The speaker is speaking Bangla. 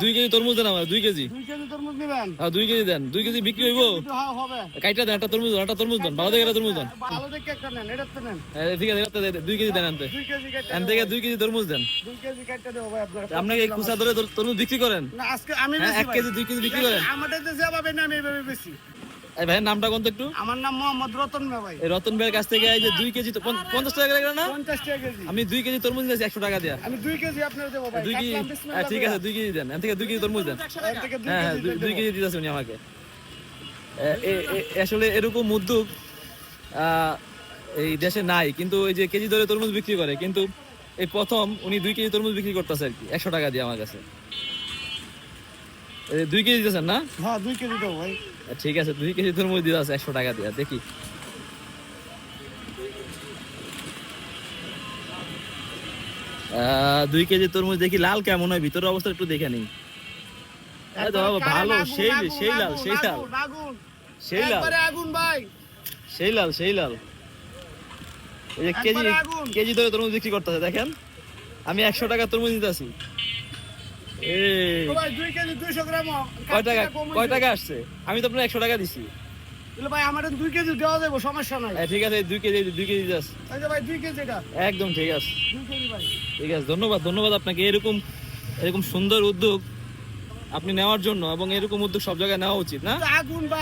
2 কেজি তরমুজ দেন আমার, 2 কেজি। 2 কেজি তরমুজ নেবেন? হ্যাঁ 2 কেজি দেন, 2 কেজি বিক্রি হইব? হ্যাঁ হবে। কাইটা দেন, একটা তরমুজ দেন, একটা তরমুজ দেন, ভালো দেখে একটা তরমুজ দেন। ভালো দেখে একটা নেন, এটা তো নেন। ঠিক আছে, একটা 2 কেজি দেন আনতে। 2 কেজি কাটতে আন থেকে 2 কেজি তরমুজ দেন। 2 কেজি কাটতে দেবো ভাই আপনার। আপনি কি কুচা ধরে তরমুজ বিক্রি করেন? না আজকে আমি হ্যাঁ, বেশি 1 কেজি 2 কেজি বিক্রি করেন? আমাদের যে যাবে না আমি এইভাবে বেশি। এই ভাইয়ের নামটা কোন তো একটু? আমার নাম মোহাম্মদ রতন মিয়া ভাই। এই রতন ভাইয়ের কাছ থেকে এই যে 2 কেজি 50 টাকা করে না? 50 টাকা কেজি। আমি 2 কেজি তরমুজ নিয়েছি 100 টাকা দিয়া। আমি 2 কেজি আপনার দেবো ভাই। 2 কেজি, কাটলাম, বিসমিল্লাহ ঠিক আছে 2 কেজি দেন। এখান থেকে 2 কেজি তরমুজ দেন। এর থেকে 2 হ্যাঁ, কেজি 2 কেজি দিতেছে উনি আমাকে। আসলে এরকম উদ্যোগ এই দেশে নাই, কিন্তু এই যে কেজি ধরে তরমুজ বিক্রি করে, কিন্তু এই প্রথম উনি 2 কেজি তরমুজ বিক্রি করতেছে আর কি 100 টাকা দিয়ে আমার কাছে। 2 কেজি দিতেছেন না? হ্যাঁ 2 কেজি দেবো ভাই। ঠিক আছে, 2 কেজি তরমুজ দিতে আছে 100 টাকা দিয়ে। দেখি 2 কেজি তরমুজ দেখি লাল কেমন হয়, ভিতরের অবস্থা একটু দেখে নিই। ভালো, সেই লাল, সেই লাল, সেই লাল, আগুন সেই লাল, একবারে আগুন ভাই। সেই লাল, সেই লাল। এই যে কেজি একবারে আগুন। কেজি ধরে তরমুজ বিক্রি করতেছে দেখেন, আমি 100 টাকা তরমুজ নিতেছি। তো ভাই 2 কেজি 200 গ্রাম। কয় টাকা আসছে? আমি তো আপনার 100 টাকা দিছি। তাহলে ভাই আমাদের 2 কেজি দেওয়া যাবে, সমস্যা নাই। ঠিক আছে, 2 কেজি দিতেছি। এই যে ভাই 2 কেজি এটা। একদম ঠিক আছে, 2 কেজি ভাই। ঠিক আছে। ধন্যবাদ, ধন্যবাদ আপনাকে এরকম এরকম সুন্দর উদ্যোগ আপনি নেওয়ার জন্য, এবং এরকম উদ্যোগ সব জায়গায় নেওয়া উচিত না? আগুন ভাই।